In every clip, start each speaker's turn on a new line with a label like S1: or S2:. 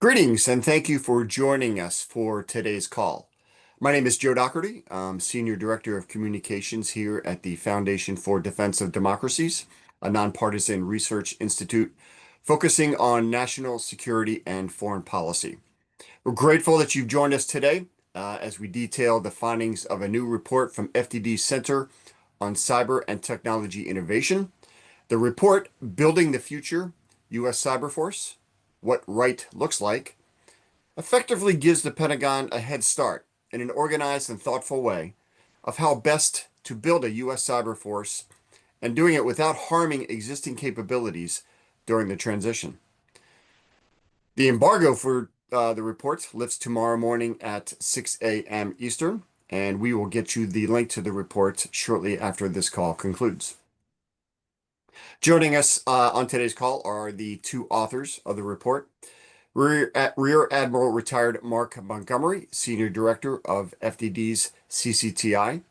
S1: Greetings, and thank you for joining us for today's call. My name is Joe Doherty. I'm Senior Director of Communications here at the Foundation for Defense of Democracies, a nonpartisan research institute focusing on national security and foreign policy. We're grateful that you've joined us today as we detail the findings of a new report from FDD's Center on Cyber and Technology Innovation. The report, Building the Future, U.S. Cyber Force, What Right Looks Like, effectively gives the Pentagon a head start in an organized and thoughtful way of how best to build a U.S. cyber force and doing it without harming existing capabilities during the transition. The embargo for the report lifts tomorrow morning at 6 a.m. Eastern, and we will get you the link to the report shortly after this call concludes. Joining us on today's call are the two authors of the report. Rear Admiral retired Mark Montgomery, Senior Director of FDD's CCTI,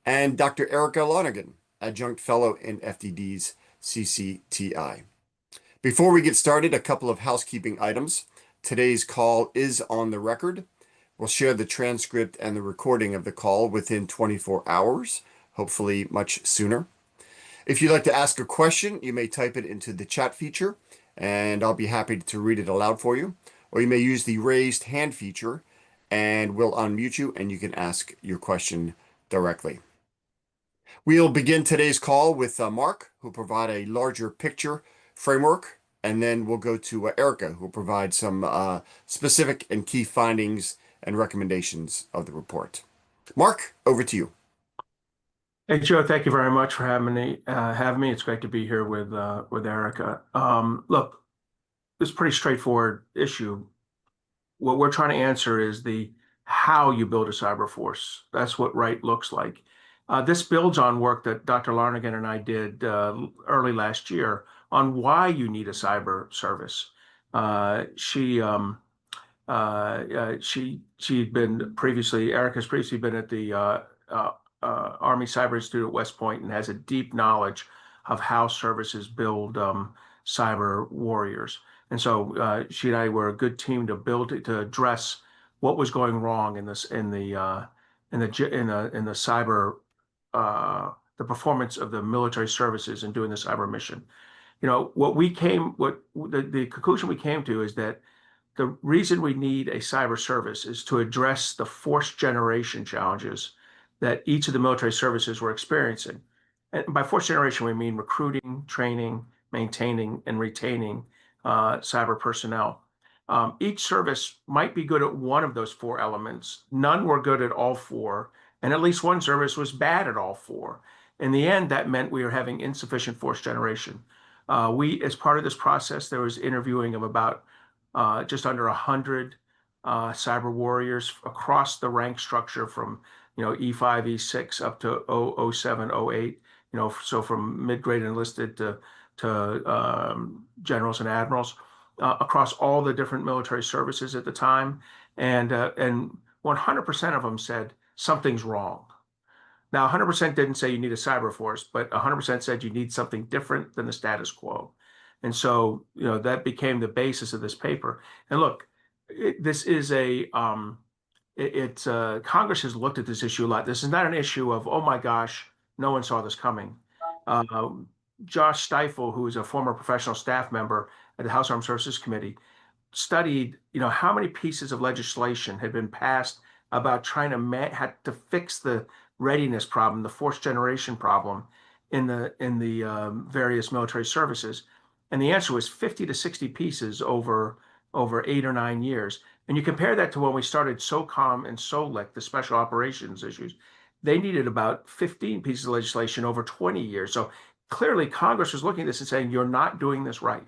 S1: and Dr. Erica Lonergan, Adjunct Fellow in FDD's CCTI. Before we get started, a couple of housekeeping items. Today's call is on the record. We'll share the transcript and the recording of the call within 24 hours, hopefully much sooner. If you'd like to ask a question, you may type it into the chat feature, and I'll be happy to read it aloud for you. Or you may use the raised hand feature, and we'll unmute you, and you can ask your question directly. We'll begin today's call with Mark, who'll provide a larger picture framework, and then we'll go to Erica, who'll provide some specific and key findings and recommendations of the report. Mark, over to you.
S2: Hey, Joe, thank you very much for having me. It's great to be here with Erica. Look, it's a pretty straightforward issue. What we're trying to answer is the how you build a cyber force. That's what right looks like. This builds on work that Dr. Lonergan and I did early last year on why you need a cyber service. Erica's previously been at the Army Cyber Institute at West Point and has a deep knowledge of how services build cyber warriors. And so she and I were a good team to address what was going wrong in the cyber the performance of the military services in doing the cyber mission. You know, the conclusion we came to is that the reason we need a cyber service is to address the force generation challenges that each of the military services were experiencing. And by force generation, we mean recruiting, training, maintaining, and retaining cyber personnel. Each service might be good at one of those four elements. None were good at all four, and at least one service was bad at all four. In the end, that meant we were having insufficient force generation. As part of this process, there was interviewing of about just under 100 cyber warriors across the rank structure from E5, E6 up to 07, 08, so from mid-grade enlisted to generals and admirals across all the different military services at the time. And 100% of them said something's wrong. Now, 100% didn't say you need a cyber force, but 100% said you need something different than the status quo. And so, that became the basis of this paper. And look, this is Congress has looked at this issue a lot. This is not an issue of, oh my gosh, no one saw this coming. Josh Steifel, who is a former professional staff member at the House Armed Services Committee, studied, how many pieces of legislation had been passed about trying to fix the readiness problem, the force generation problem in the various military services. And the answer was 50 to 60 pieces over 8 or 9 years. And you compare that to when we started SOCOM and SOLIC, the special operations issues, they needed about 15 pieces of legislation over 20 years. So clearly Congress was looking at this and saying, you're not doing this right.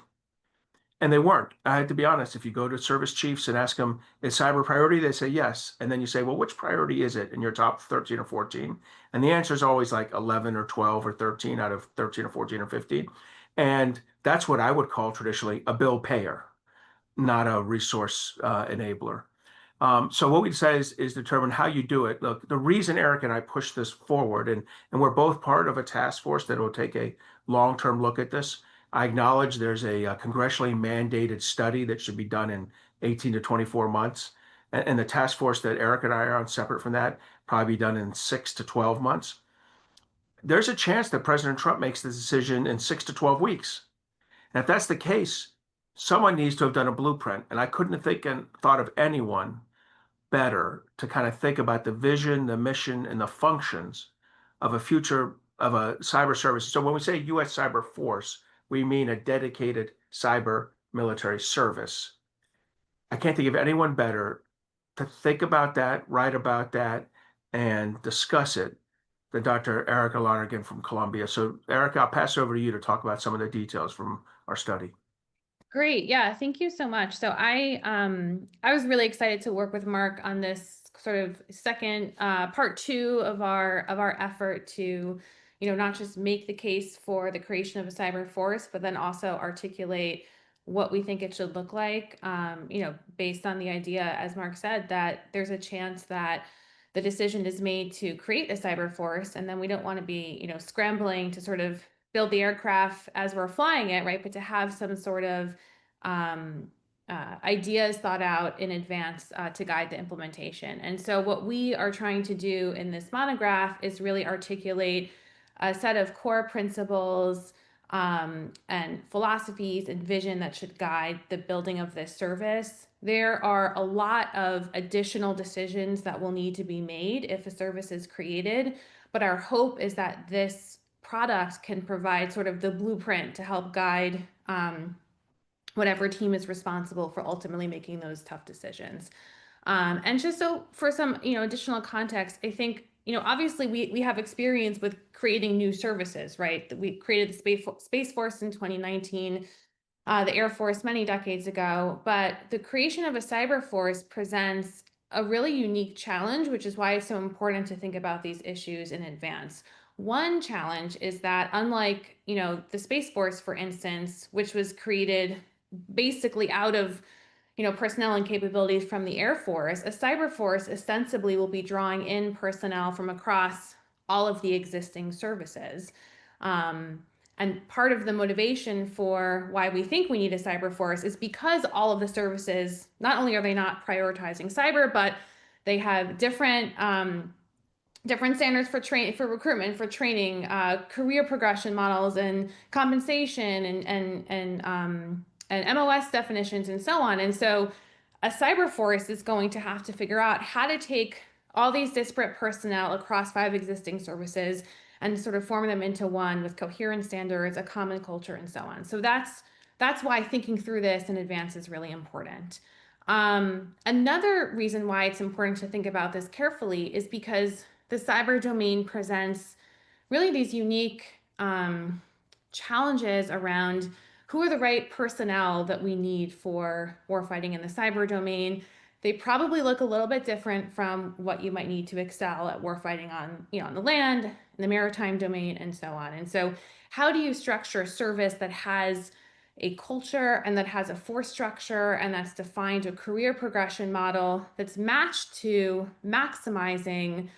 S2: And they weren't. I had to be honest. If you go to service chiefs and ask them, is cyber a priority? They say yes. And then you say, well, which priority is it in your top 13 or 14? And the answer is always like 11 or 12 or 13 out of 13 or 14 or 15. And that's what I would call traditionally a bill payer, not a resource enabler. So what we decided is determine how you do it. Look, the reason Eric and I pushed this forward, and we're both part of a task force that will take a long-term look at this, I acknowledge there's a congressionally mandated study that should be done in 18 to 24 months. And the task force that Eric and I are on, separate from that, probably be done in 6 to 12 months. There's a chance that President Trump makes the decision in 6 to 12 weeks. And if that's the case, someone needs to have done a blueprint. And I couldn't have thought of anyone better to kind of think about the vision, the mission, and the functions of a future of a cyber service. So when we say U.S. Cyber Force, we mean a dedicated cyber military service. I can't think of anyone better to think about that, write about that, and discuss it than Dr. Erica Lonergan from Columbia. So, Erica, I'll pass it over to you to talk about some of the details from our study.
S3: Great. Yeah, thank you so much. So I was really excited to work with Mark on this sort of second part two of our effort to, not just make the case for the creation of a cyber force, but then also articulate what we think it should look like, based on the idea, as Mark said, that there's a chance that the decision is made to create a cyber force, and then we don't want to be, scrambling to sort of build the aircraft as we're flying it, right? But to have some sort of ideas thought out in advance to guide the implementation. And so what we are trying to do in this monograph is really articulate a set of core principles and philosophies and vision that should guide the building of this service. There are a lot of additional decisions that will need to be made if a service is created, but our hope is that this product can provide sort of the blueprint to help guide whatever team is responsible for ultimately making those tough decisions. And just so for some, additional context, I think, obviously we have experience with creating new services, right? We created the Space Force in 2019, the Air Force many decades ago, but the creation of a cyber force presents a really unique challenge, which is why it's so important to think about these issues in advance. One challenge is that unlike, the Space Force, for instance, which was created basically out of, personnel and capabilities from the Air Force, a cyber force ostensibly will be drawing in personnel from across all of the existing services. And part of the motivation for why we think we need a cyber force is because all of the services, not only are they not prioritizing cyber, but they have different standards for recruitment, for training, career progression models, and compensation, and MOS definitions, and so on. And so a cyber force is going to have to figure out how to take all these disparate personnel across 5 existing services and sort of form them into one with coherent standards, a common culture, and so on. So that's why thinking through this in advance is really important. Another reason why it's important to think about this carefully is because the cyber domain presents really these unique challenges around who are the right personnel that we need for warfighting in the cyber domain. They probably look a little bit different from what you might need to excel at warfighting on, on the land, in the maritime domain, and so on. And so how do you structure a service that has a culture and that has a force structure and that's defined a career progression model that's matched to maximizing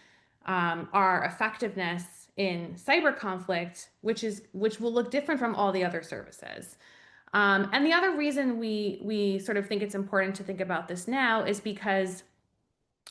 S3: our effectiveness in cyber conflict, which will look different from all the other services. And the other reason we sort of think it's important to think about this now is because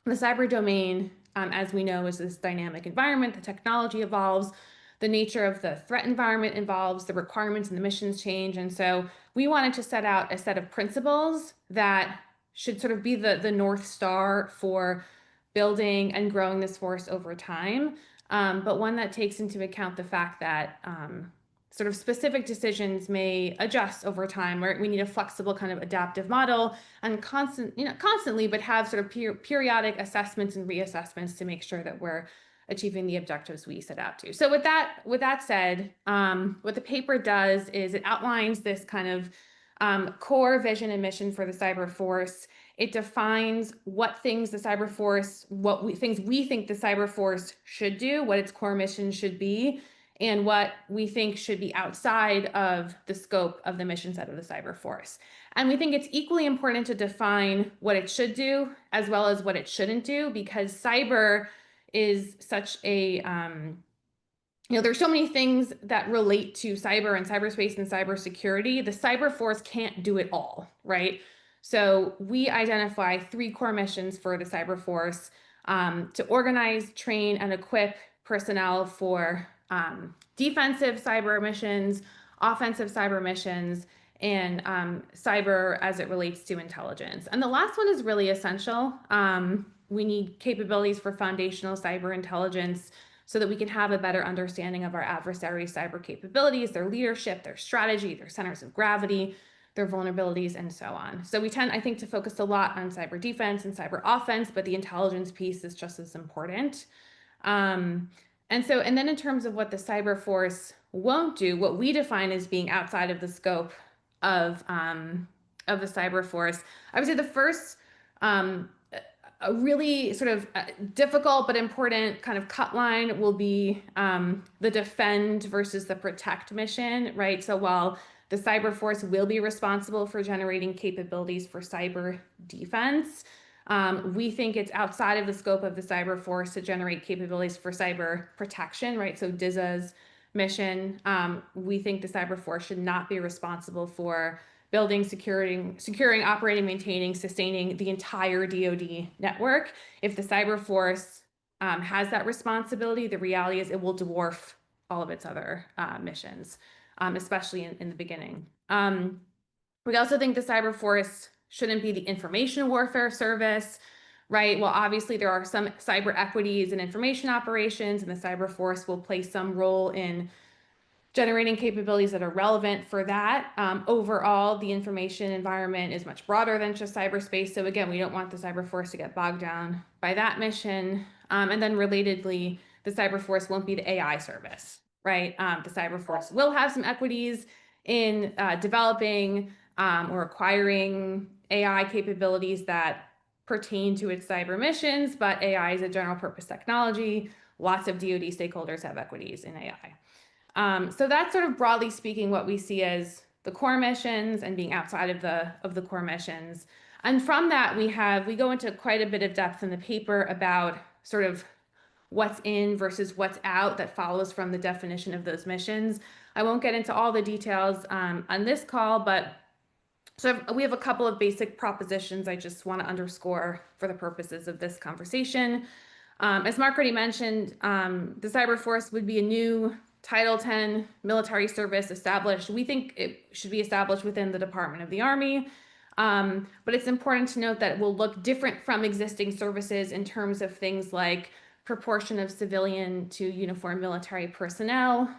S3: the cyber domain, as we know, is this dynamic environment. The technology evolves, the nature of the threat environment evolves, the requirements and the missions change. And so we wanted to set out a set of principles that should sort of be the North Star for building and growing this force over time, but one that takes into account the fact that sort of specific decisions may adjust over time, or we need a flexible kind of adaptive model and constantly, but have sort of periodic assessments and reassessments to make sure that we're achieving the objectives we set out to. So with that said, what the paper does is it outlines this kind of core vision and mission for the cyber force. It defines what things the cyber force, things we think the cyber force should do, what its core mission should be, and what we think should be outside of the scope of the mission set of the cyber force. And we think it's equally important to define what it should do as well as what it shouldn't do, because cyber is such a there's so many things that relate to cyber and cyberspace and cybersecurity. The cyber force can't do it all, right? So we identify 3 core missions for the cyber force: to organize, train, and equip personnel for defensive cyber missions, offensive cyber missions, and cyber as it relates to intelligence. And the last one is really essential. We need capabilities for foundational cyber intelligence so that we can have a better understanding of our adversaries' cyber capabilities, their leadership, their strategy, their centers of gravity, their vulnerabilities, and so on. So we tend, I think, to focus a lot on cyber defense and cyber offense, but the intelligence piece is just as important. And then in terms of what the cyber force won't do, what we define as being outside of the scope of the cyber force, I would say the first a really sort of difficult but important kind of cut line will be the defend versus the protect mission, right? So while the cyber force will be responsible for generating capabilities for cyber defense, we think it's outside of the scope of the cyber force to generate capabilities for cyber protection, right? So DISA's mission, we think the cyber force should not be responsible for building, securing, operating, maintaining, sustaining the entire DoD network. If the cyber force has that responsibility, the reality is it will dwarf all of its other missions, especially in the beginning. We also think the cyber force shouldn't be the information warfare service, right? Well, obviously there are some cyber equities in information operations, and the cyber force will play some role in generating capabilities that are relevant for that. Overall, the information environment is much broader than just cyberspace. So again, we don't want the cyber force to get bogged down by that mission. And then relatedly, the cyber force won't be the AI service, right? The cyber force will have some equities in developing or acquiring AI capabilities that pertain to its cyber missions, but AI is a general purpose technology. Lots of DoD stakeholders have equities in AI. So that's sort of broadly speaking what we see as the core missions and being outside of the core missions. And from that, we go into quite a bit of depth in the paper about sort of what's in versus what's out that follows from the definition of those missions. I won't get into all the details on this call, but so we have a couple of basic propositions I just want to underscore for the purposes of this conversation. As Mark already mentioned, the cyber force would be a new Title 10 military service established. We think it should be established within the Department of the Army, but it's important to note that it will look different from existing services in terms of things like proportion of civilian to uniformed military personnel.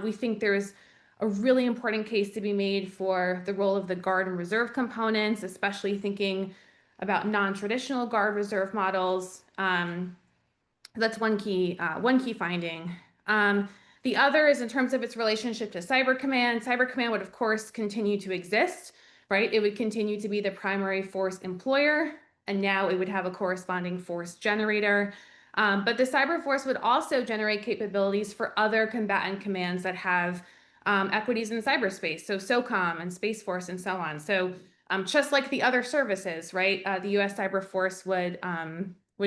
S3: We think there's a really important case to be made for the role of the Guard and Reserve components, especially thinking about non-traditional Guard Reserve models. That's one key finding. The other is in terms of its relationship to Cyber Command. Cyber Command would, of course, continue to exist, right? It would continue to be the primary force employer, and now it would have a corresponding force generator. But the cyber force would also generate capabilities for other combatant commands that have equities in cyberspace, so SOCOM and Space Force and so on. So just like the other services, right? The U.S. Cyber Force would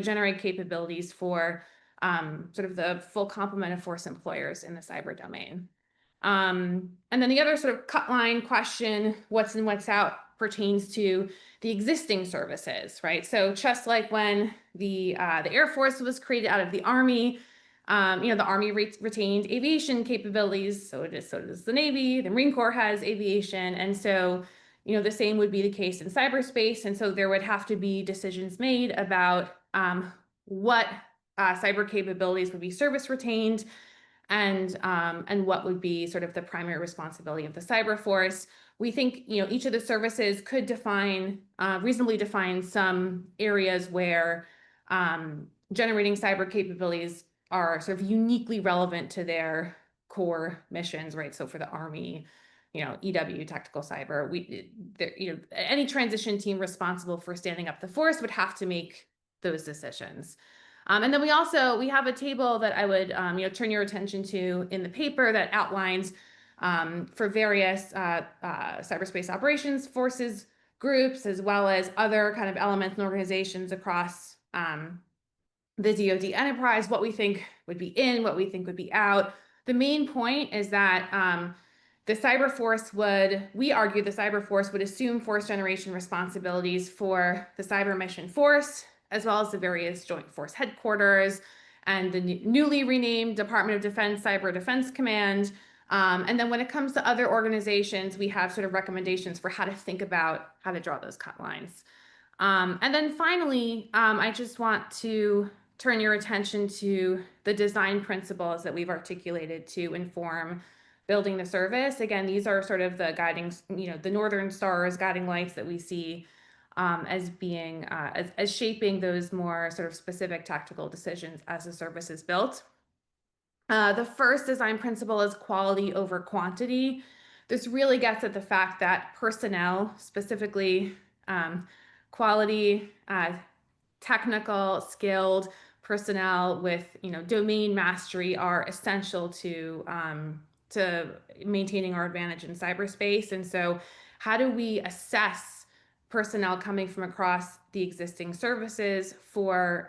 S3: generate capabilities for sort of the full complement of force employers in the cyber domain. And then the other sort of cut line question, what's in, what's out, pertains to the existing services, right? So just like when the Air Force was created out of the Army, the Army retained aviation capabilities, so does the Navy. The Marine Corps has aviation, and so the same would be the case in cyberspace. And so there would have to be decisions made about what cyber capabilities would be service retained, and what would be sort of the primary responsibility of the cyber force. We think each of the services could reasonably define some areas where generating cyber capabilities are sort of uniquely relevant to their core missions, right? So for the Army, EW, tactical cyber, any transition team responsible for standing up the force would have to make those decisions. And then we have a table that I would turn your attention to in the paper that outlines for various cyberspace operations forces groups, as well as other kind of elements and organizations across the DoD enterprise, what we think would be in, what we think would be out. The main point is that we argue the cyber force would assume force generation responsibilities for the cyber mission force, as well as the various joint force headquarters and the newly renamed Department of Defense Cyber Defense Command. And then when it comes to other organizations, we have sort of recommendations for how to think about how to draw those cut lines. And then finally, I just want to turn your attention to the design principles that we've articulated to inform building the service. Again, these are sort of the guiding, the Northern Stars guiding lights that we see as being, as shaping those more sort of specific tactical decisions as the service is built. The first design principle is quality over quantity. This really gets at the fact that personnel, specifically quality, technical, skilled personnel with domain mastery are essential to maintaining our advantage in cyberspace. And so, how do we assess personnel coming from across the existing services for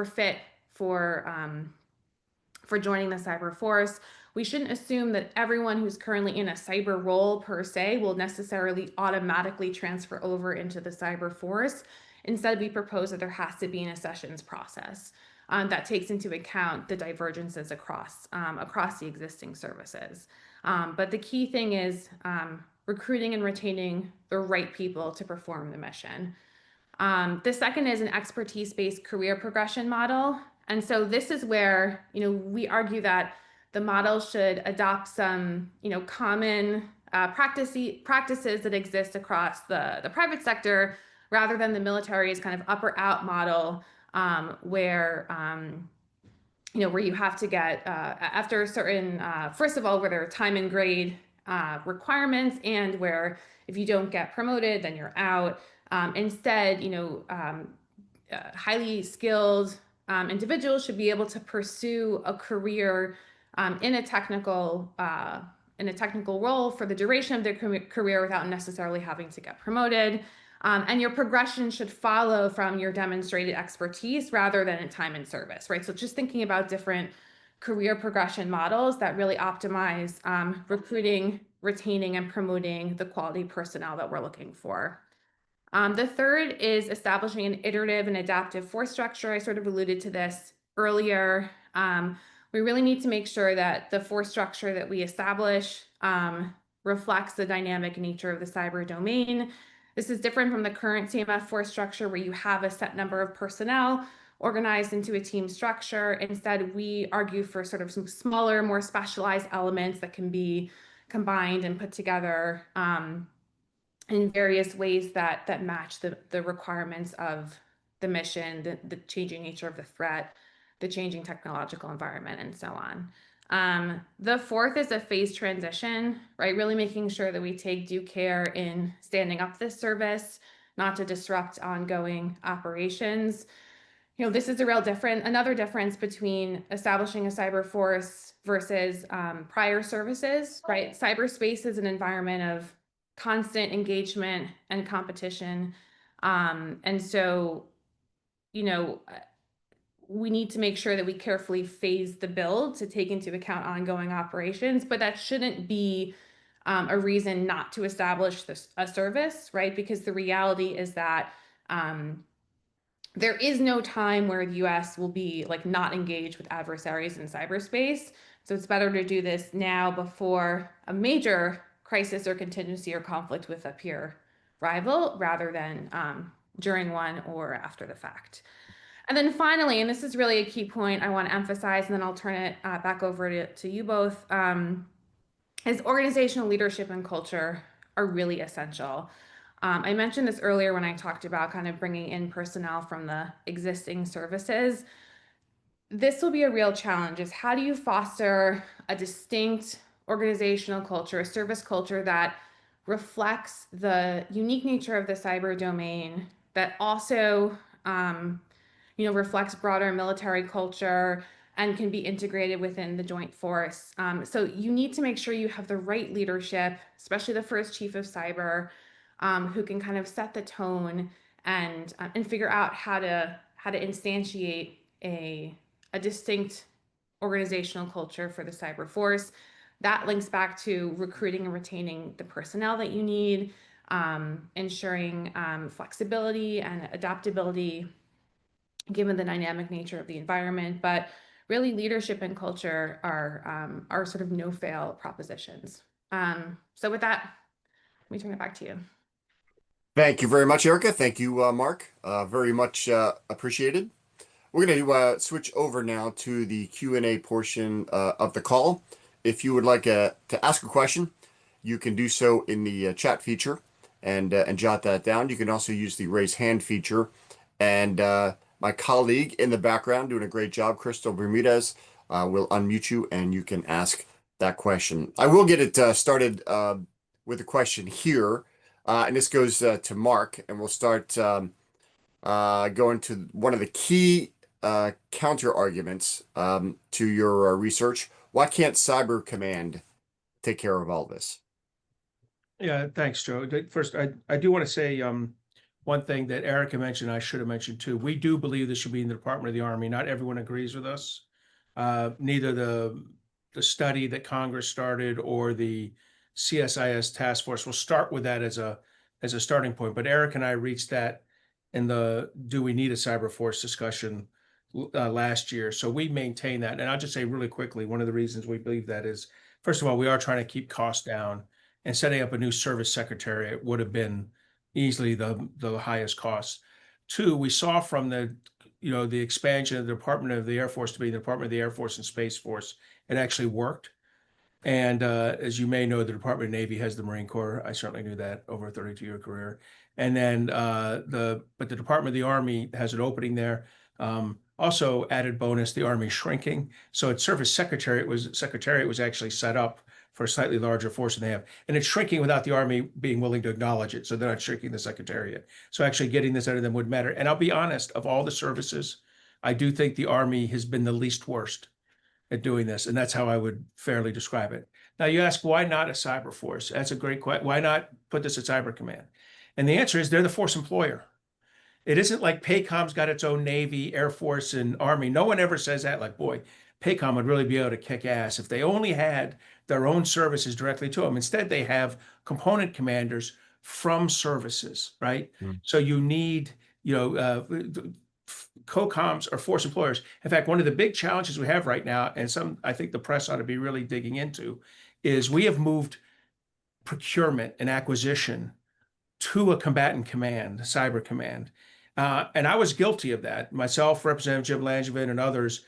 S3: fit for joining the cyber force? We shouldn't assume that everyone who's currently in a cyber role per se will necessarily automatically transfer over into the cyber force. Instead, we propose that there has to be an accessions process that takes into account the divergences across the existing services. But the key thing is recruiting and retaining the right people to perform the mission. The second is an expertise-based career progression model. And so this is where, we argue that the model should adopt some, common practices that exist across the private sector, rather than the military's kind of up or out model, where you have to get after a certain, first of all, where there are time and grade requirements, and where if you don't get promoted, then you're out. Instead, highly skilled individuals should be able to pursue a career in a technical role for the duration of their career without necessarily having to get promoted. And your progression should follow from your demonstrated expertise rather than in time and service, right? So just thinking about different career progression models that really optimize recruiting, retaining, and promoting the quality personnel that we're looking for. The third is establishing an iterative and adaptive force structure. I sort of alluded to this earlier. We really need to make sure that the force structure that we establish reflects the dynamic nature of the cyber domain. This is different from the current CMF force structure, where you have a set number of personnel organized into a team structure. Instead, we argue for sort of some smaller, more specialized elements that can be combined and put together in various ways that match the requirements of the mission, the changing nature of the threat, the changing technological environment, and so on. The fourth is a phased transition, right? Really making sure that we take due care in standing up this service, not to disrupt ongoing operations. This is another difference between establishing a cyber force versus prior services, right? Cyberspace is an environment of constant engagement and competition. And so, we need to make sure that we carefully phase the build to take into account ongoing operations, but that shouldn't be a reason not to establish a service, right? Because the reality is that there is no time where the US will be not engaged with adversaries in cyberspace. So it's better to do this now before a major crisis or contingency or conflict with a peer rival, rather than during one or after the fact. And then finally, and this is really a key point I want to emphasize, and then I'll turn it back over to you both, is organizational leadership and culture are really essential. I mentioned this earlier when I talked about kind of bringing in personnel from the existing services. This will be a real challenge, is how do you foster a distinct organizational culture, a service culture that reflects the unique nature of the cyber domain, that also reflects broader military culture and can be integrated within the joint force. So you need to make sure you have the right leadership, especially the first chief of cyber, who can kind of set the tone and figure out how to instantiate a distinct organizational culture for the cyber force. That links back to recruiting and retaining the personnel that you need, ensuring flexibility and adaptability given the dynamic nature of the environment. But really, leadership and culture are sort of no-fail propositions. So with that, let me turn it back to you.
S1: Thank you very much, Erica. Thank you, Mark. Very much appreciated. We're going to switch over now to the Q&A portion of the call. If you would like to ask a question, you can do so in the chat feature and jot that down. You can also use the raise hand feature. And my colleague in the background doing a great job, Crystal Bermudez, will unmute you and you can ask that question. I will get it started with a question here. And this goes to Mark, and we'll start going to one of the key counter arguments to your research. Why can't Cyber Command take care of all this?
S2: Yeah, thanks, Joe. First, I do want to say one thing that Erica mentioned, I should have mentioned too. We do believe this should be in the Department of the Army. Not everyone agrees with us. Neither the study that Congress started or the CSIS task force. Will start with that as a starting point. But Eric and I reached that in the do we need a cyber force discussion last year. So we maintain that. And I'll just say really quickly, one of the reasons we believe that is, first of all, we are trying to keep costs down, and setting up a new service secretariat would have been easily the highest cost. Two, we saw from the expansion of the Department of the Air Force to be the Department of the Air Force and Space Force, it actually worked. And as you may know, the Department of Navy has the Marine Corps. I certainly knew that over a 32-year career. And then the Department of the Army has an opening there. Also added bonus, the Army shrinking. So its service secretariat was actually set up for a slightly larger force than they have. And it's shrinking without the Army being willing to acknowledge it. So they're not shrinking the secretariat. So actually getting this out of them would matter. And I'll be honest, of all the services, I do think the Army has been the least worst at doing this. And that's how I would fairly describe it. Now you ask, why not a cyber force? That's a great question. Why not put this at Cyber Command? And the answer is they're the force employer. It isn't like PACOM's got its own Navy, Air Force, and Army. No one ever says that, like, boy, PACOM would really be able to kick ass if they only had their own services directly to them. Instead, they have component commanders from services, right? So you need, COCOMs are force employers. In fact, one of the big challenges we have right now, and I think the press ought to be really digging into, is we have moved procurement and acquisition to a combatant command, Cyber Command. And I was guilty of that. Myself, Representative Jim Langevin, and others,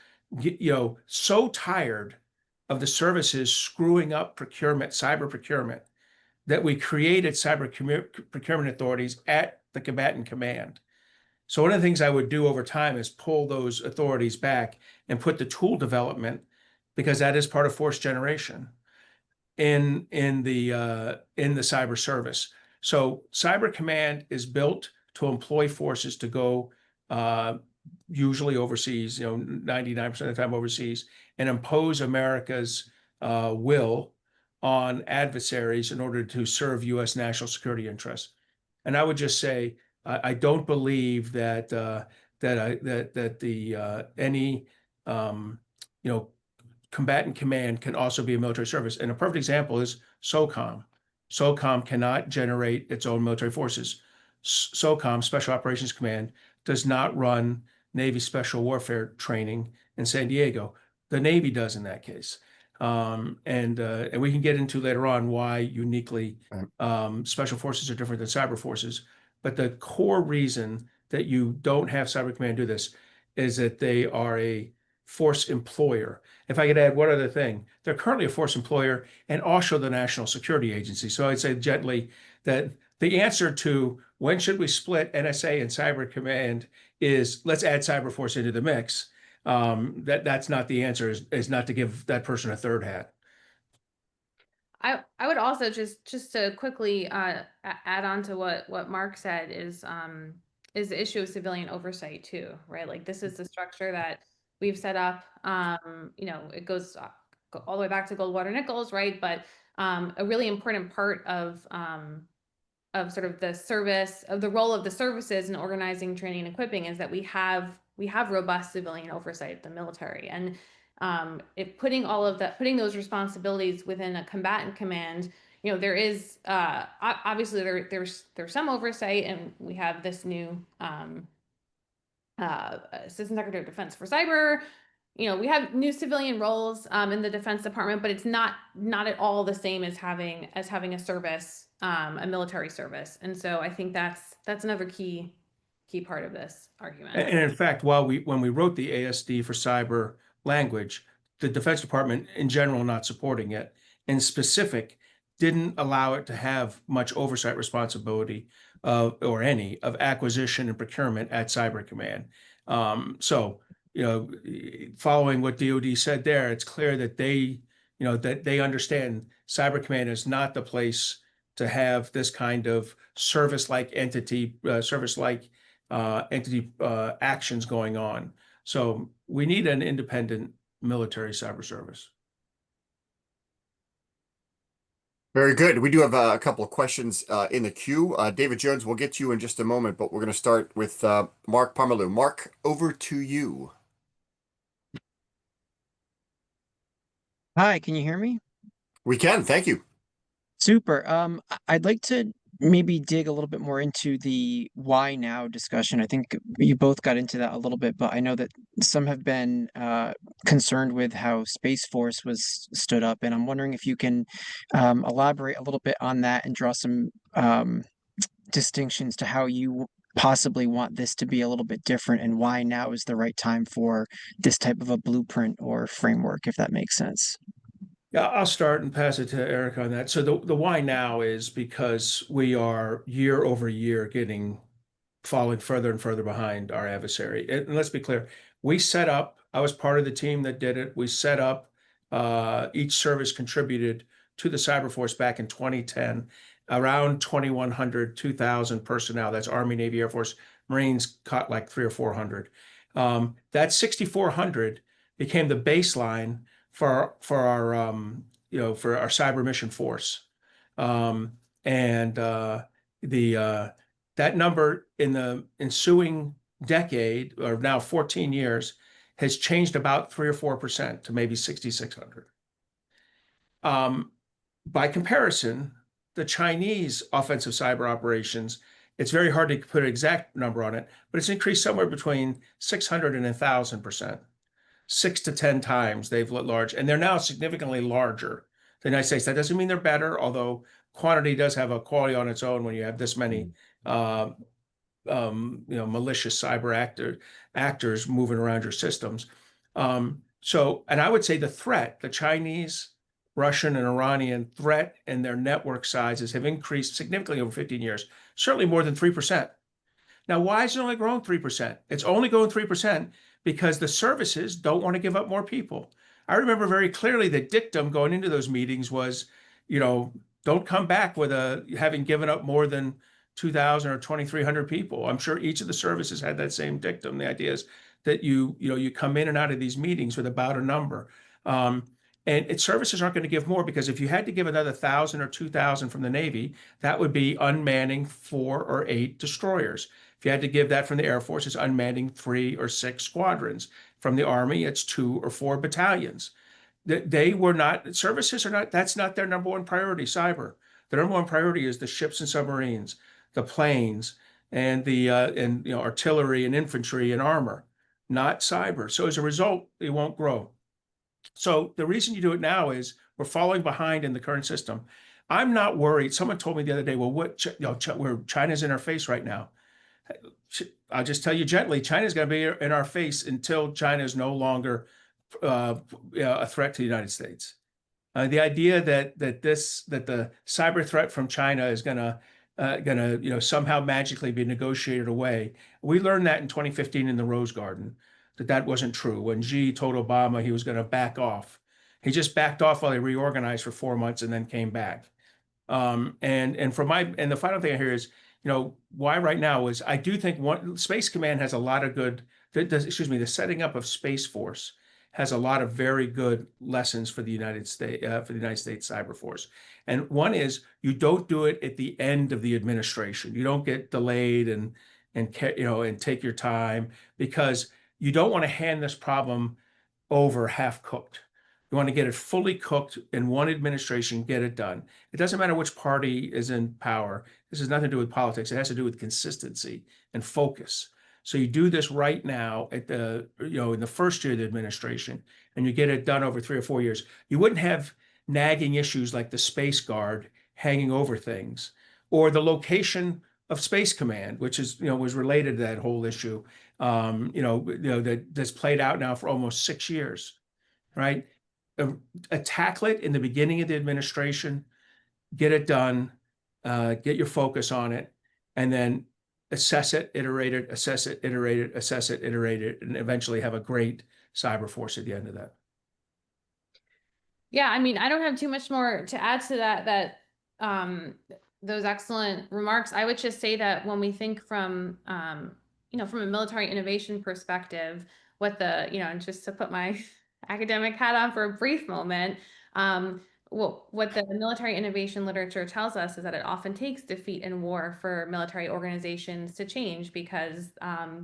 S2: so tired of the services screwing up procurement, cyber procurement, that we created cyber procurement authorities at the combatant command. So one of the things I would do over time is pull those authorities back and put the tool development, because that is part of force generation, in the cyber service. So Cyber Command is built to employ forces to go usually overseas, 99% of the time overseas, and impose America's will on adversaries in order to serve U.S. national security interests. And I would just say, I don't believe that any combatant command can also be a military service. And a perfect example is SOCOM. SOCOM cannot generate its own military forces. SOCOM, Special Operations Command, does not run Navy Special Warfare training in San Diego. The Navy does in that case. And we can get into later on why uniquely special forces are different than cyber forces. But the core reason that you don't have Cyber Command do this is that they are a force employer. If I could add one other thing, they're currently a force employer and also the National Security Agency. So I'd say gently that the answer to when should we split NSA and Cyber Command is let's add Cyber Force into the mix. That's not the answer, is not to give that person a third hat.
S3: I would also just to quickly add on to what Mark said is the issue of civilian oversight too, right? Like this is the structure that we've set up. It goes all the way back to Goldwater Nichols, right? But a really important part of sort of the service of the role of the services in organizing, training, and equipping is that we have robust civilian oversight of the military. And if putting putting those responsibilities within a combatant command, there is obviously there's some oversight, and we have this new Assistant Secretary of Defense for Cyber. We have new civilian roles in the Defense Department, but it's not at all the same as having a service, a military service. And so I think that's another key part of this argument.
S2: And in fact, when we wrote the ASD for cyber language, the Defense Department in general not supporting it, in specific, didn't allow it to have much oversight responsibility or any of acquisition and procurement at Cyber Command. So, following what DoD said there, it's clear that they understand Cyber Command is not the place to have this kind of service-like entity, actions going on. So we need an independent military cyber service.
S1: Very good. We do have a couple of questions in the queue. David Jones, we'll get to you in just a moment, but we're going to start with Mark Parmalu. Mark, over to you.
S4: Hi, can you hear me?
S1: We can. Thank you.
S4: Super. I'd like to maybe dig a little bit more into the why now discussion. I think you both got into that a little bit, but I know that some have been concerned with how Space Force was stood up, and I'm wondering if you can elaborate a little bit on that and draw some distinctions to how you possibly want this to be a little bit different and why now is the right time for this type of a blueprint or framework, if that makes sense.
S2: Yeah, I'll start and pass it to Eric on that. So the why now is because we are year over year falling further and further behind our adversary. And let's be clear, I was part of the team that did it. We set up, each service contributed to the Cyber Force back in 2010, around 2,100, 2,000 personnel. That's Army, Navy, Air Force, Marines caught like 300 or 400. That 6,400 became the baseline for our cyber mission force, and that number in the ensuing decade, or now 14 years, has changed about 3 or 4% to maybe 6,600. By comparison, the Chinese offensive cyber operations, it's very hard to put an exact number on it, but it's increased somewhere between 600 and 1,000%. 6 to 10 times they've lit large, and they're now significantly larger than the United States. That doesn't mean they're better, although quantity does have a quality on its own when you have this many malicious cyber actors moving around your systems. And I would say the Chinese, Russian, and Iranian threat and their network sizes have increased significantly over 15 years, certainly more than 3%. Now, why is it only growing 3%? It's only growing 3% because the services don't want to give up more people. I remember very clearly the dictum going into those meetings was, don't come back with having given up more than 2,000 or 2,300 people. I'm sure each of the services had that same dictum. The idea is that you come in and out of these meetings with about a number. And services aren't going to give more, because if you had to give another 1,000 or 2,000 from the Navy, that would be unmanning 4 or 8 destroyers. If you had to give that from the Air Force, it's unmanning 3 or 6 squadrons. From the Army, it's 2 or 4 battalions. That's not their number one priority, cyber. Their number one priority is the ships and submarines, the planes, and the artillery and infantry and armor, not cyber. So as a result, it won't grow. So the reason you do it now is we're falling behind in the current system. I'm not worried. Someone told me the other day, well, where China's in our face right now. I'll just tell you gently, China's going to be in our face until China is no longer a threat to the United States. The idea that the cyber threat from China is going to somehow magically be negotiated away. We learned that in 2015 in the Rose Garden, that wasn't true. When Xi told Obama he was going to back off, he just backed off while he reorganized for 4 months and then came back. And the final thing I hear is, why right now is I do think Space Command has a lot of good. The setting up of Space Force has a lot of very good lessons for the United States Cyber Force. And one is, you don't do it at the end of the administration. You don't get delayed and take your time, because you don't want to hand this problem over half cooked. You want to get it fully cooked in one administration, get it done. It doesn't matter which party is in power. This has nothing to do with politics. It has to do with consistency and focus. So you do this right now at the, in the first year of the administration, and you get it done over 3 or 4 years. You wouldn't have nagging issues like the Space Guard hanging over things, or the location of Space Command, which is, was related to that whole issue, that's played out now for almost 6 years, right? Tackle it in the beginning of the administration, get it done, get your focus on it, and then assess it, iterate it, assess it, iterate it, assess it, iterate it, and eventually have a great cyber force at the end of that.
S3: Yeah, I mean, I don't have too much more to add to those excellent remarks. I would just say that when we think from from a military innovation perspective, what and just to put my academic hat on for a brief moment, what the military innovation literature tells us is that it often takes defeat in war for military organizations to change, because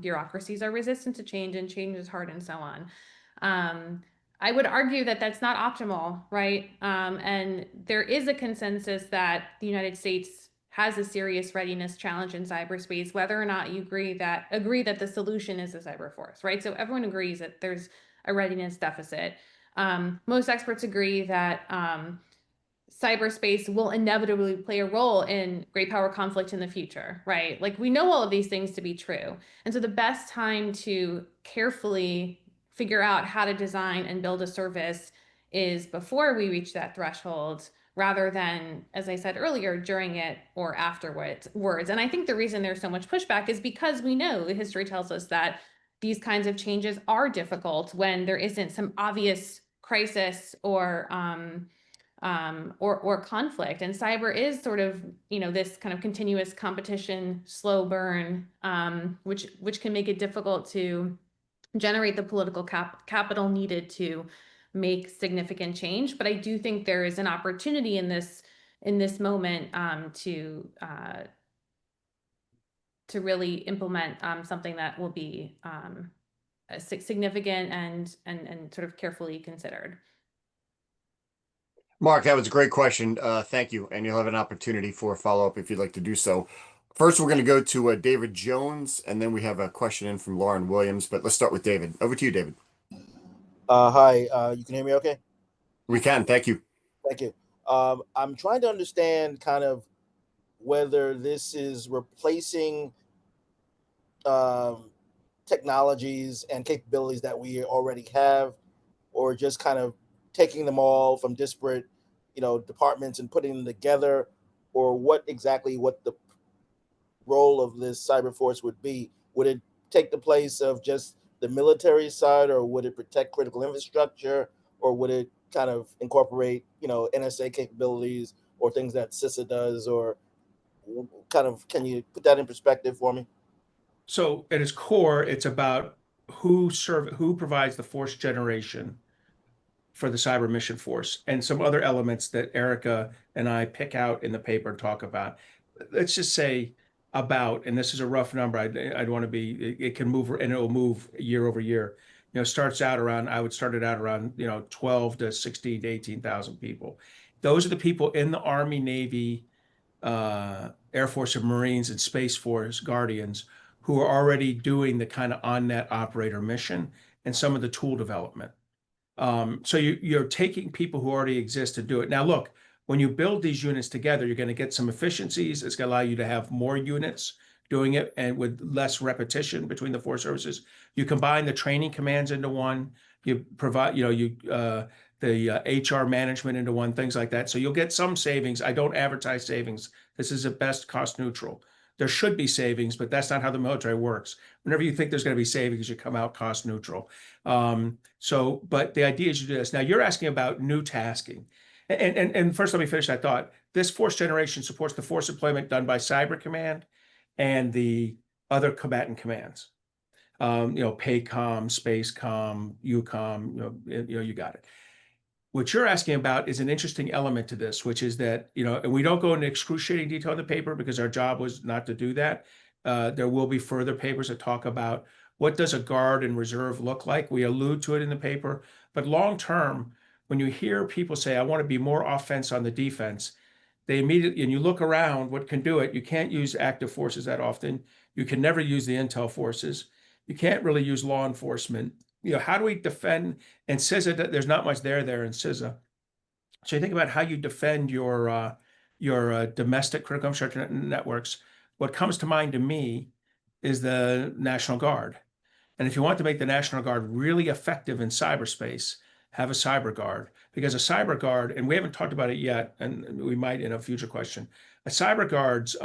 S3: bureaucracies are resistant to change, and change is hard, and so on. I would argue that that's not optimal, right? And there is a consensus that the United States has a serious readiness challenge in cyberspace, whether or not you agree that the solution is a cyber force, right? So everyone agrees that there's a readiness deficit. Most experts agree that cyberspace will inevitably play a role in great power conflict in the future, right? Like, we know all of these things to be true. And so the best time to carefully figure out how to design and build a service is before we reach that threshold, rather than, as I said earlier, during it or afterwards. And I think the reason there's so much pushback is because we know the history tells us that these kinds of changes are difficult when there isn't some obvious crisis or conflict. And cyber is sort of, this kind of continuous competition, slow burn, which can make it difficult to generate the political capital needed to make significant change. But I do think there is an opportunity in this moment to really implement something that will be significant and sort of carefully considered.
S1: Mark, that was a great question. Thank you. And you'll have an opportunity for a follow-up if you'd like to do so. First, we're going to go to David Jones, and then we have a question in from Lauren Williams. But let's start with David. Over to you, David.
S5: Hi, you can hear me okay?
S1: We can. Thank you.
S5: Thank you. I'm trying to understand kind of whether this is replacing technologies and capabilities that we already have, or just kind of taking them all from disparate, departments and putting them together, or what the role of this cyber force would be. Would it take the place of just the military side, or would it protect critical infrastructure, or would it kind of incorporate, NSA capabilities or things that CISA does, or kind of, can you put that in perspective for me?
S2: So at its core, it's about who provides the force generation for the cyber mission force, and some other elements that Erica and I pick out in the paper and talk about. Let's just say and this is a rough number. I'd want to be, it can move, and it will move year over year. I would start it out around, 12 to 16 to 18,000 people. Those are the people in the Army, Navy, Air Force and Marines, and Space Force Guardians who are already doing the kind of on-net operator mission and some of the tool development. So you're taking people who already exist to do it. Now, look, when you build these units together, you're going to get some efficiencies. It's going to allow you to have more units doing it, and with less repetition between the four services. You combine the training commands into one. You provide, the HR management into one, things like that. So you'll get some savings. I don't advertise savings. This is at best cost neutral. There should be savings, but that's not how the military works. Whenever you think there's going to be savings, you come out cost neutral. But the idea is you do this. Now, you're asking about new tasking. And first, let me finish that thought. This force generation supports the force deployment done by Cyber Command and the other combatant commands. PACOM, SpaceCom, EUCOM, you got it. What you're asking about is an interesting element to this, which is that, and we don't go into excruciating detail in the paper because our job was not to do that. There will be further papers that talk about what does a guard and reserve look like. We allude to it in the paper, but long term, when you hear people say, I want to be more offense on the defense, they immediately, and you look around, what can do it? You can't use active forces that often. You can never use the intel forces. You can't really use law enforcement. How do we defend? And CISA, there's not much there in CISA. So you think about how you defend your domestic critical infrastructure networks. What comes to mind to me is the National Guard. And if you want to make the National Guard really effective in cyberspace, have a cyber guard, because a cyber guard, and we haven't talked about it yet, and we might in a future question, a cyber guard's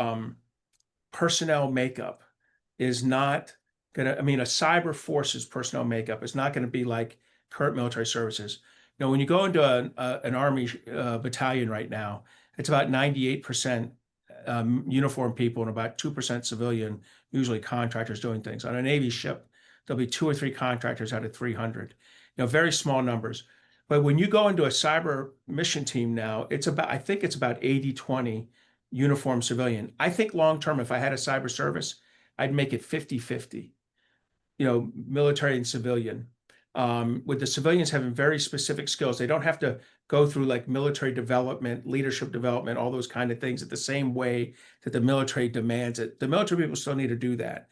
S2: personnel makeup is not going to, a cyber forces personnel makeup is not going to be like current military services. When you go into an Army battalion right now, it's about 98% uniformed people and about 2% civilian, usually contractors doing things. On a Navy ship, there'll be 2 or 3 contractors out of 300. Very small numbers. But when you go into a cyber mission team now, I think it's about 80-20 uniform civilian. I think long term, if I had a cyber service, I'd make it 50-50, military and civilian. With the civilians having very specific skills, they don't have to go through like military development, leadership development, all those kind of things at the same way that the military demands it. The military people still need to do that.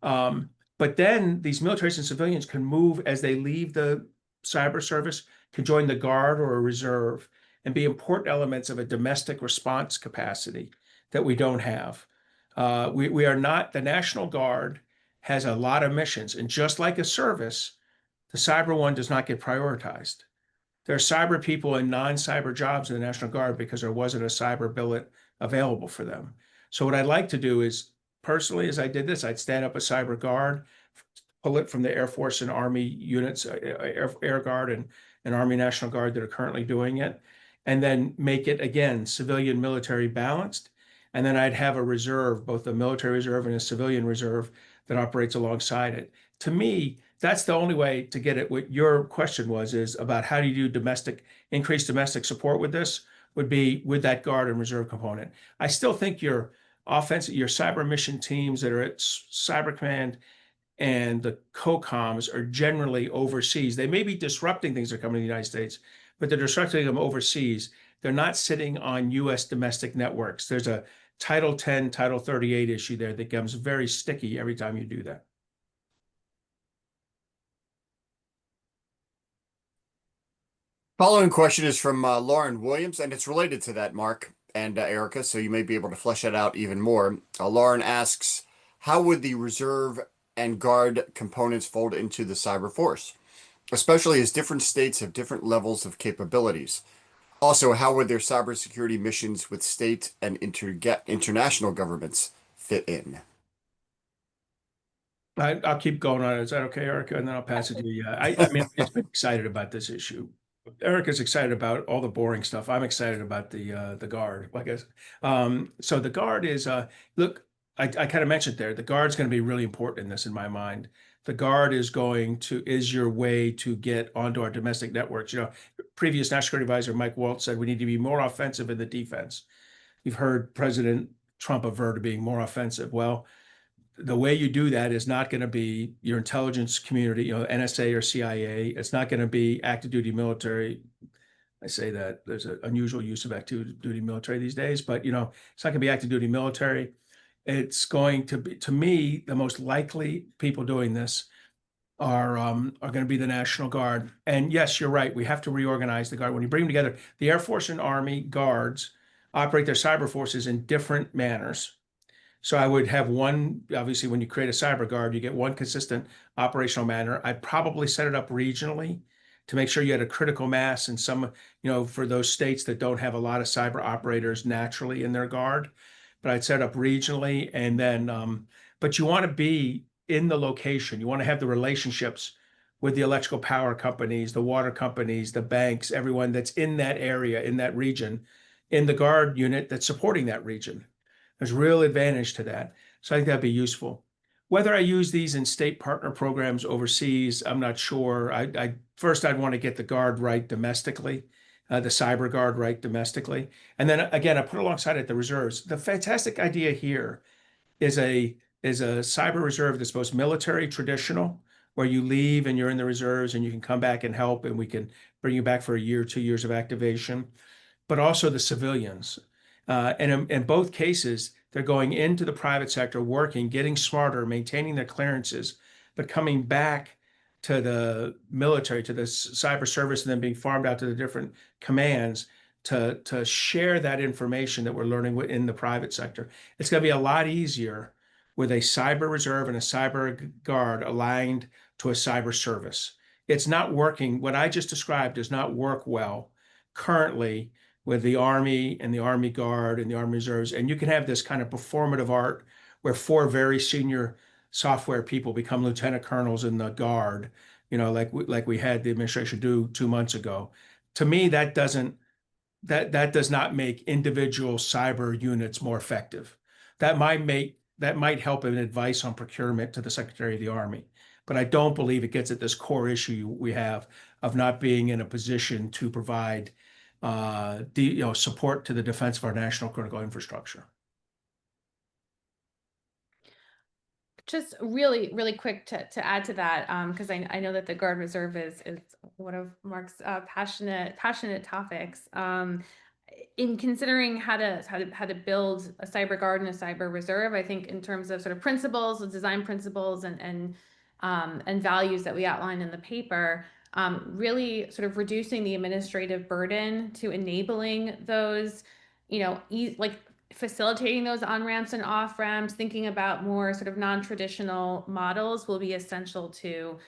S2: But then these militaries and civilians can move as they leave the cyber service, can join the Guard or a reserve and be important elements of a domestic response capacity that we don't have. We are not, the National Guard has a lot of missions, and just like a service, the cyber one does not get prioritized. There are cyber people in non-cyber jobs in the National Guard because there wasn't a cyber billet available for them. So what I'd like to do is, personally, as I did this, I'd stand up a cyber guard, pull it from the Air Force and Army units, Air Guard and Army National Guard that are currently doing it, and then make it, again, civilian military balanced. And then I'd have a reserve, both a military reserve and a civilian reserve that operates alongside it. To me, that's the only way to get it. What your question was is about how do you do increased domestic support with this, would be with that Guard and reserve component. I still think your cyber mission teams that are at Cyber Command and the COCOMs are generally overseas. They may be disrupting things that are coming to the United States, but they're disrupting them overseas. They're not sitting on U.S. domestic networks. There's a Title 10, Title 38 issue there that becomes very sticky every time you do that.
S1: Following question is from Lauren Williams, and it's related to that, Mark and Erica, so you may be able to flesh that out even more. Lauren asks, how would the reserve and Guard components fold into the cyber force, especially as different states have different levels of capabilities? Also, how would their cybersecurity missions with state and international governments fit in?
S2: I'll keep going on it. Is that okay, Erica? And then I'll pass it to you. I it's been excited about this issue. Erica's excited about all the boring stuff. I'm excited about the Guard, I guess. So the Guard is, look, I kind of mentioned there, the Guard's going to be really important in this, in my mind. The Guard is your way to get onto our domestic networks. Previous National Security Advisor Mike Waltz said we need to be more offensive in the defense. You've heard President Trump aver to being more offensive. Well, the way you do that is not going to be your intelligence community, NSA or CIA. It's not going to be active duty military. I say that there's an unusual use of active duty military these days, but it's not going to be active duty military. It's going to be, to me, the most likely people doing this are going to be the National Guard. And yes, you're right. We have to reorganize the Guard. When you bring them together, the Air Force and Army Guards operate their cyber forces in different manners. So I would have one, obviously, when you create a cyber guard, you get one consistent operational manner. I'd probably set it up regionally to make sure you had a critical mass and some, for those states that don't have a lot of cyber operators naturally in their guard. But I'd set up regionally, and then, but you want to be in the location. You want to have the relationships with the electrical power companies, the water companies, the banks, everyone that's in that area, in that region, in the Guard unit that's supporting that region. There's real advantage to that. So I think that'd be useful. Whether I use these in state partner programs overseas, I'm not sure. First, I'd want to get the Guard right domestically, the cyber Guard right domestically. And then again, I put alongside it the reserves. The fantastic idea here is a is a cyber reserve that's both military traditional, where you leave and you're in the reserves and you can come back and help, and we can bring you back for a year, 2 years of activation, but also the civilians. And in both cases, they're going into the private sector, working, getting smarter, maintaining their clearances, but coming back to the military, to the cyber service, and then being farmed out to the different commands to share that information that we're learning in the private sector. It's going to be a lot easier with a cyber reserve and a cyber guard aligned to a cyber service. It's not working. What I just described does not work well currently with the Army and the Army Guard and the Army Reserves. And you can have this kind of performative art where 4 very senior software people become lieutenant colonels in the Guard, like we had the administration do 2 months ago. To me, that does not make individual cyber units more effective. That might help in advice on procurement to the Secretary of the Army. But I don't believe it gets at this core issue we have of not being in a position to provide support to the defense of our national critical infrastructure.
S3: Just really, really quick to add to that, because I know that the Guard Reserve is one of Mark's passionate topics. In considering how to build a cyber guard and a cyber reserve, I think in terms of sort of principles, design principles, and values that we outline in the paper, really sort of reducing the administrative burden to enabling those, like facilitating those on-ramps and off-ramps, thinking about more sort of non-traditional models will be essential to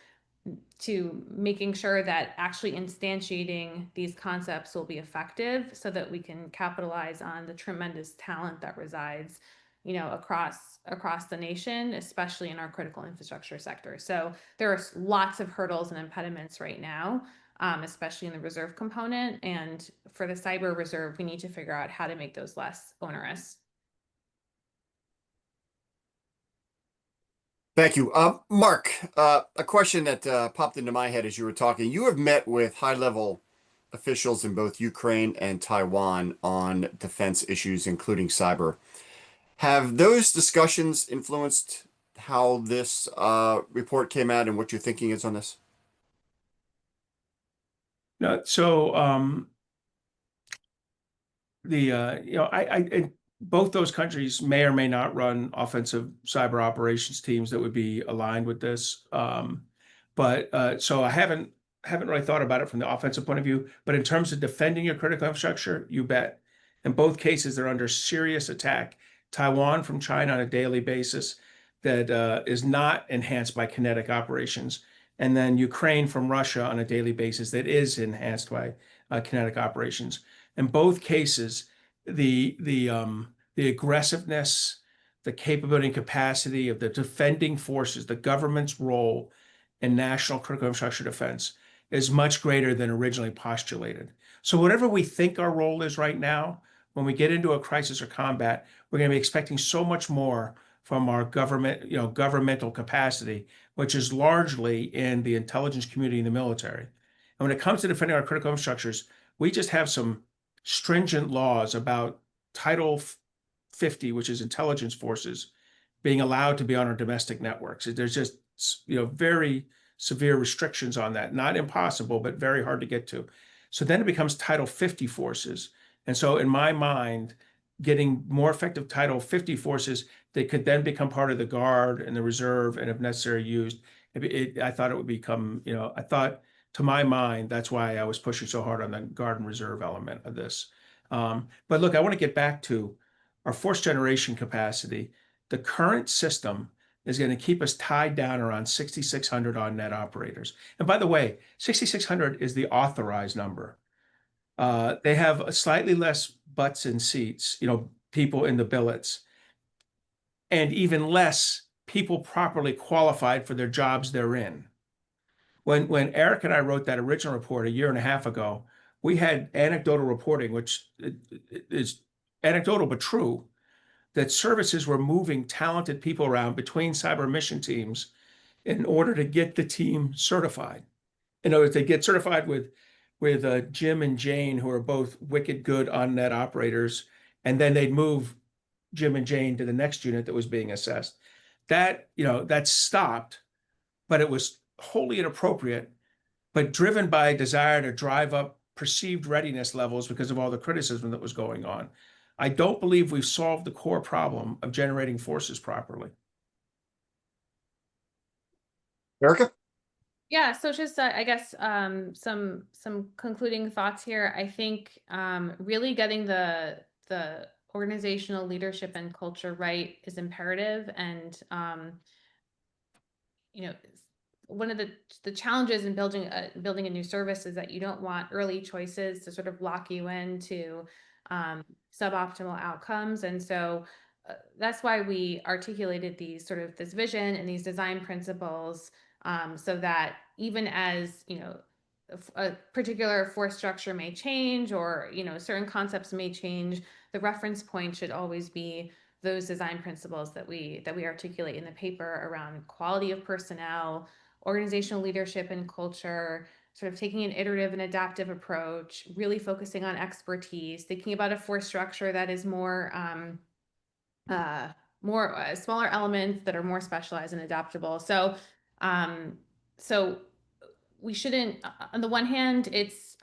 S3: making sure that actually instantiating these concepts will be effective, so that we can capitalize on the tremendous talent that resides, across the nation, especially in our critical infrastructure sector. So there are lots of hurdles and impediments right now, especially in the reserve component. And for the cyber reserve, we need to figure out how to make those less onerous.
S1: Thank you. Mark, a question that popped into my head as you were talking. You have met with high-level officials in both Ukraine and Taiwan on defense issues, including cyber. Have those discussions influenced how this report came out and what your thinking is on this?
S2: No, so both those countries may or may not run offensive cyber operations teams that would be aligned with this. So I haven't really thought about it from the offensive point of view, but in terms of defending your critical infrastructure, you bet. In both cases, they're under serious attack. Taiwan from China on a daily basis that is not enhanced by kinetic operations. And then Ukraine from Russia on a daily basis that is enhanced by kinetic operations. In both cases, the aggressiveness, the capability and capacity of the defending forces, the government's role in national critical infrastructure defense is much greater than originally postulated. So whatever we think our role is right now, when we get into a crisis or combat, we're going to be expecting so much more from our governmental capacity, which is largely in the intelligence community and the military. And when it comes to defending our critical infrastructures, we just have some stringent laws about Title 50, which is intelligence forces, being allowed to be on our domestic networks. There's just very severe restrictions on that. Not impossible, but very hard to get to. So then it becomes Title 50 forces. And so in my mind, getting more effective Title 50 forces that could then become part of the Guard and the Reserve and if necessary used, I thought it would become, to my mind, that's why I was pushing so hard on the Guard and Reserve element of this. But look, I want to get back to our fourth generation capacity. The current system is going to keep us tied down around 6,600 on-net operators. And by the way, 6,600 is the authorized number. They have a slightly less butts in seats, people in the billets, and even less people properly qualified for their jobs they're in. When Eric and I wrote that original report a year and a half ago, we had anecdotal reporting, which is anecdotal but true, that services were moving talented people around between cyber mission teams in order to get the team certified. In other words, they get certified with Jim and Jane, who are both wicked good on-net operators, and then they'd move Jim and Jane to the next unit that was being assessed. that, that stopped, but it was wholly inappropriate, but driven by a desire to drive up perceived readiness levels because of all the criticism that was going on. I don't believe we've solved the core problem of generating forces properly.
S1: Erica?
S3: Yeah, so just I guess some concluding thoughts here. I think really getting the organizational leadership and culture right is imperative, and you know, one of the challenges in building a new service is that you don't want early choices to sort of lock you into suboptimal outcomes, and so that's why we articulated this vision and these design principles, so that even as a particular force structure may change, or certain concepts may change, the reference point should always be those design principles that we articulate in the paper around quality of personnel, organizational leadership and culture, sort of taking an iterative and adaptive approach, really focusing on expertise, thinking about a force structure that is more smaller elements that are more specialized and adaptable. So we shouldn't, on the one hand, it's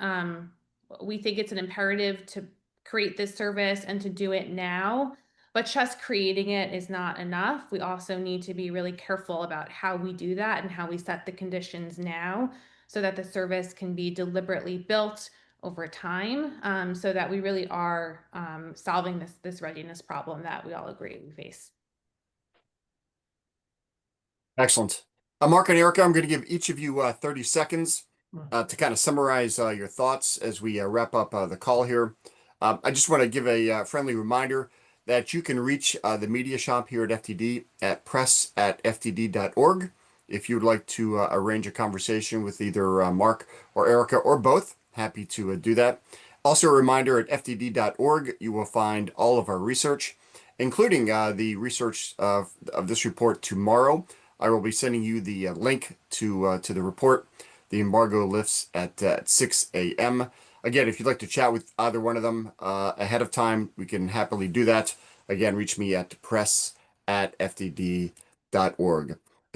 S3: we think it's an imperative to create this service and to do it now, but just creating it is not enough. We also need to be really careful about how we do that and how we set the conditions now, so that the service can be deliberately built over time, so that we really are solving this readiness problem that we all agree we face.
S1: Excellent. Mark and Erica, I'm going to give each of you 30 seconds to kind of summarize your thoughts as we wrap up the call here. I just want to give a friendly reminder that you can reach the media shop here at FDD at press@ftd.org if you'd like to arrange a conversation with either Mark or Erica or both. Happy to do that. Also a reminder, at ftd.org, you will find all of our research, including the research of this report tomorrow. I will be sending you the link to the report. The embargo lifts at 6 a.m. Again, if you'd like to chat with either one of them ahead of time, we can happily do that. Again, reach me at press@ftd.org.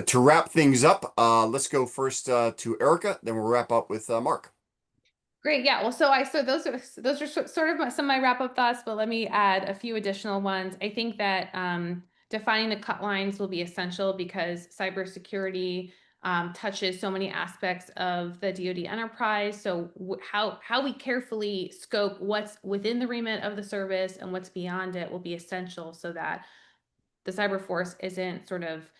S1: To wrap things up, let's go first to Erica, then we'll wrap up with Mark.
S3: Great. Yeah. Well, so those are sort of some of my wrap up thoughts, but let me add a few additional ones. I think that defining the cut lines will be essential, because cybersecurity touches so many aspects of the DoD enterprise. So how we carefully scope what's within the remit of the service and what's beyond it will be essential, so that the cyber force isn't sort of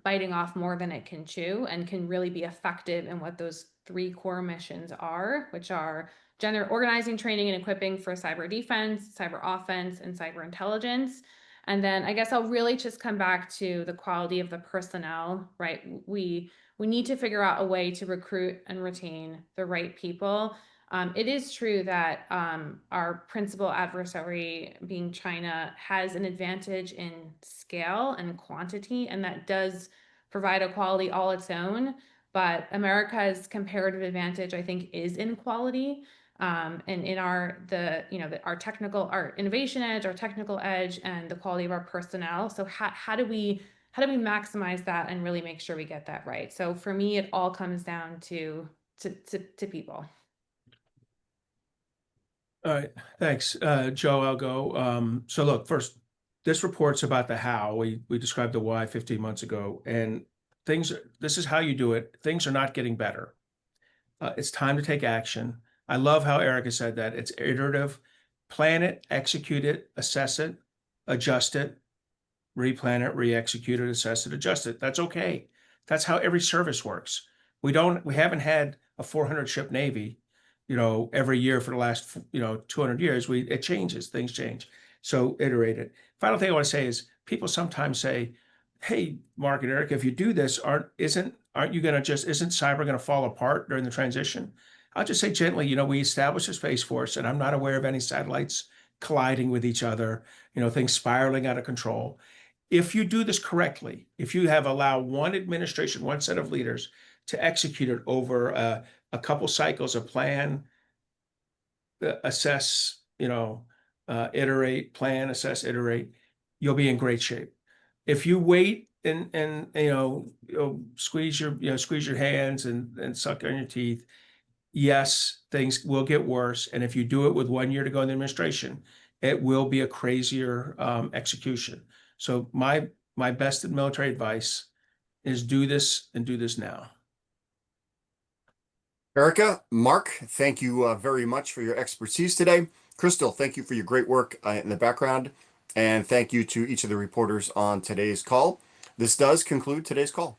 S3: biting off more than it can chew, and can really be effective in what those three core missions are, which are organizing, training, and equipping for cyber defense, cyber offense, and cyber intelligence. And then I guess I'll really just come back to the quality of the personnel, right? We need to figure out a way to recruit and retain the right people. It is true that our principal adversary, being China, has an advantage in scale and quantity, and that does provide a quality all its own. But America's comparative advantage, I think, is in quality, and in our innovation edge, our technical edge, and the quality of our personnel. So how do we maximize that and really make sure we get that right? So for me, it all comes down to people.
S2: All right, thanks, Joe. I'll go. So look, first, this report's about the how. We described the why 15 months ago, and this is how you do it. Things are not getting better. It's time to take action. I love how Erica said that. It's iterative. Plan it, execute it, assess it, adjust it, replan it, re-execute it, assess it, adjust it. That's okay. That's how every service works. We haven't had a 400 ship Navy, every year for the last, 200 years. It changes, things change. So iterate it. Final thing I want to say is, people sometimes say, hey, Mark and Eric, if you do this, isn't cyber going to fall apart during the transition? I'll just say gently, we established a Space Force, and I'm not aware of any satellites colliding with each other, things spiraling out of control. If you do this correctly, if you allow one administration, one set of leaders to execute it over a couple cycles of plan, assess, iterate, plan, assess, iterate, you'll be in great shape. If you wait and squeeze your hands and suck on your teeth. Yes, things will get worse, and if you do it with 1 year to go in the administration, it will be a crazier execution. So my best military advice is do this and do this now.
S1: Erica, Mark, thank you very much for your expertise today. Crystal, thank you for your great work in the background. And thank you to each of the reporters on today's call. This does conclude today's call.